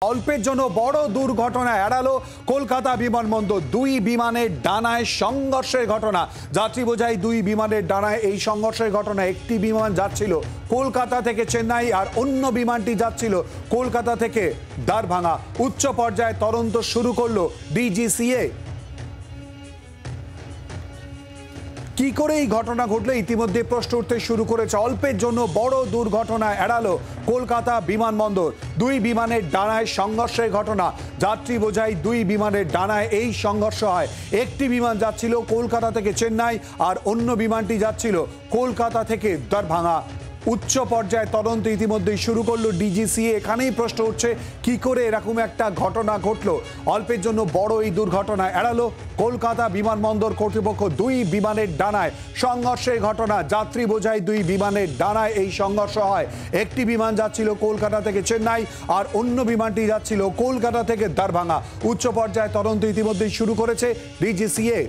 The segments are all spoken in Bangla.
অল্পের জন্য বড় দুর্ঘটনা এড়ালো কলকাতা বিমানবন্দর। দুই বিমানের ডানায় সংঘর্ষের ঘটনা। যাত্রী বোঝাই দুই বিমানের ডানায় এই সংঘর্ষের ঘটনা। একটি বিমান যাচ্ছিল কলকাতা থেকে চেন্নাই আর অন্য বিমানটি যাচ্ছিল কলকাতা থেকে দারভাঙা। উচ্চ পর্যায়ে তদন্ত শুরু করলো ডিজিসিএ। কি করে এই ঘটনা ঘটলো ইতিমধ্যে প্রশ্ন উঠতে শুরু করেছে। অল্পের জন্য বড় দুর্ঘটনা এড়ালো কলকাতা বিমানবন্দর। দুই বিমানের ডানায় সংঘর্ষের ঘটনা। যাত্রী বোঝাই দুই বিমানের ডানায় এই সংঘর্ষ হয়। একটি বিমান যাচ্ছিল কলকাতা থেকে চেন্নাই আর অন্য বিমানটি যাচ্ছিল কলকাতা থেকে দারভাঙা। উচ্চ পর্যায়ে তদন্ত ইতিমধ্যেই শুরু করলো ডিজিসিএ। এখানেই প্রশ্ন উঠছে কি করে এরকম একটা ঘটনা ঘটলো। অল্পের জন্য বড় এই দুর্ঘটনা এড়ালো কলকাতা বিমানবন্দর কর্তৃপক্ষ। দুই বিমানের ডানায় সংঘর্ষের ঘটনা। যাত্রী বোঝাই দুই বিমানের ডানায় এই সংঘর্ষ হয়। একটি বিমান যাচ্ছিল কলকাতা থেকে চেন্নাই আর অন্য বিমানটি যাচ্ছিল কলকাতা থেকে দারভাঙা। উচ্চ পর্যায়ে তদন্ত ইতিমধ্যেই শুরু করেছে ডিজিসিএ।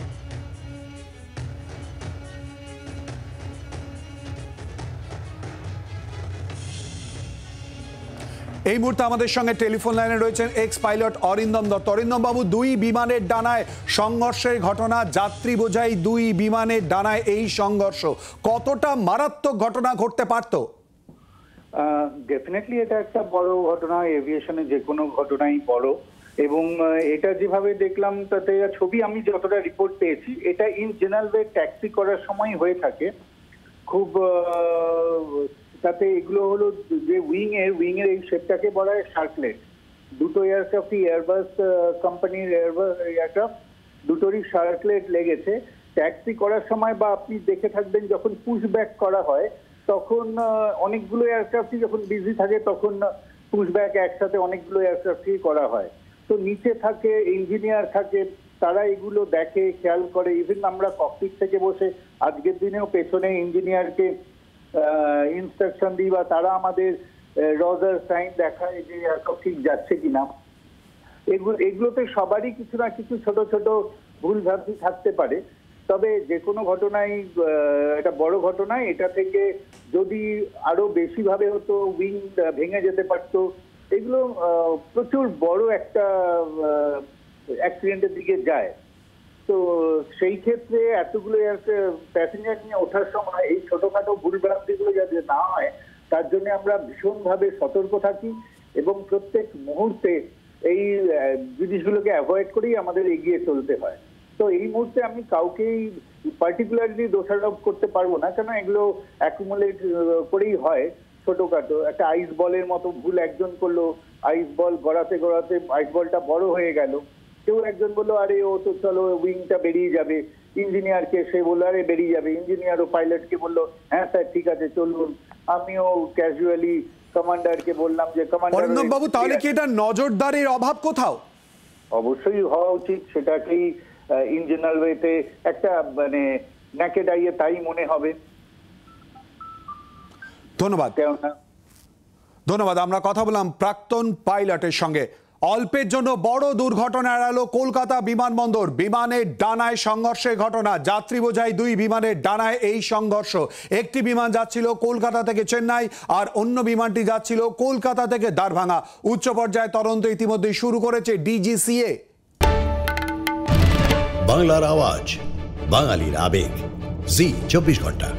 এই মুহূর্তে আমাদের সঙ্গে টেলিফোন লাইনে রয়েছেন এক্স পাইলট অরিন্দম দত্ত। অরিন্দম বাবু, দুই বিমানের ডানায় সংঘর্ষের ঘটনা, যাত্রী বোঝাই দুই বিমানের ডানায় এই সংঘর্ষ, কতটা মারাত্মক ঘটনা ঘটতে পারত? ডেফিনেটলি এটা একটা বড় ঘটনা। এভিয়েশনে যে কোনো ঘটনাই বড়, এবং এটা যেভাবে দেখলাম তাতে ছবি আমি যতটা রিপোর্ট পেয়েছি, এটা ইন জেনারেল ওয়ে ট্যাক্সি করার সময় হয়ে থাকে। খুব তাতে এগুলো হলো যে উইং এর এই শেপটাকে বলা হয় শার্কলেট। দুটো এয়ারক্রাফটই এয়ারবাস কোম্পানির এয়ারক্রাফট, দুটোরই শার্কলেট লেগেছে। ট্যাক্সি করার সময় বা আপনি দেখে থাকবেন যখন পুশ ব্যাক করা হয় তখন অনেকগুলো এয়ারক্রাফটই যখন বিজি থাকে তখন পুশ ব্যাক একসাথে অনেকগুলো এয়ারক্রাফটই করা হয়। তো নিচে থাকে ইঞ্জিনিয়ার থাকে, তারা এগুলো দেখে, খেয়াল করে। ইভেন আমরা ককপিট থেকে বসে আজকের দিনেও পেছনে ইঞ্জিনিয়ারকে ইনস্ট্রাকশন দিই বা তারা আমাদের রজার সাইন দেখায় যে এয়ারক্রাফট ঠিক যাচ্ছে কিনা। এগুলোতে সবারই কিছু না কিছু ছোট ছোট ভুল ভ্রান্তি থাকতে পারে। তবে যে কোনো ঘটনাই, এটা বড় ঘটনায়, এটা থেকে যদি আরো বেশি ভাবে হতো, উইং ভেঙে যেতে পারতো, এগুলো প্রচুর বড় একটা অ্যাক্সিডেন্টের দিকে যায়। তো সেই ক্ষেত্রে এতগুলো প্যাসেঞ্জার নিয়ে ওঠার সময় এই ছোটখাটো ভুলভ্রান্তিগুলো যাতে না হয় তার জন্য আমরা ভীষণভাবে সতর্ক থাকি এবং প্রত্যেক মুহূর্তে এই জিনিসগুলোকে অ্যাভয়েড করেই আমাদের এগিয়ে চলতে হয়। তো এই মুহূর্তে আমি কাউকেই পার্টিকুলারলি দোষারোপ করতে পারবো না, কেন এগুলো অ্যাকুমুলেট করেই হয়। ছোটখাটো একটা আইস বলের মতো ভুল একজন করলো, আইস বল গড়াতে গড়াতে আইস বলটা বড় হয়ে গেল। কেউ একজন বললো আরে ও তো চলো উইংটা বেরিয়ে যাবে, ইঞ্জিনিয়ারকে সে বললো আরে বেরিয়ে যাবে, ইঞ্জিনিয়ার ও পাইলটকে বললো হ্যাঁ স্যার ঠিক আছে চলুন। আমিও ক্যাজুয়ালি কমান্ডারকে বললাম যে অরিন্দম বাবু, তাহলে কি এটা নজরদারির অভাব কোথাও? অবশ্যই হওয়া উচিত। সেটাকেই ইন জেনারেল ওয়েতে একটা মানে নেকেড আইয়ে তাই মনে হবে। ধন্যবাদ। ধন্যবাদ। আমরা কথা বললাম প্রাক্তন পাইলটের সঙ্গে। অল্পের জন্য বড় দুর্ঘটনা এড়ালো কলকাতা বিমানবন্দর। বিমানের ডানায় সংঘর্ষের ঘটনা। যাত্রী বোঝাই দুই বিমানের ডানায় এই সংঘর্ষ। একটি বিমান যাচ্ছিল কলকাতা থেকে চেন্নাই আর অন্য বিমানটি যাচ্ছিল কলকাতা থেকে দারভাঙা। উচ্চ পর্যায়ে তদন্ত ইতিমধ্যেই শুরু করেছে ডিজিসিএ। বাংলার আওয়াজ, বাঙালির আবেগ, জি 24 ঘন্টা।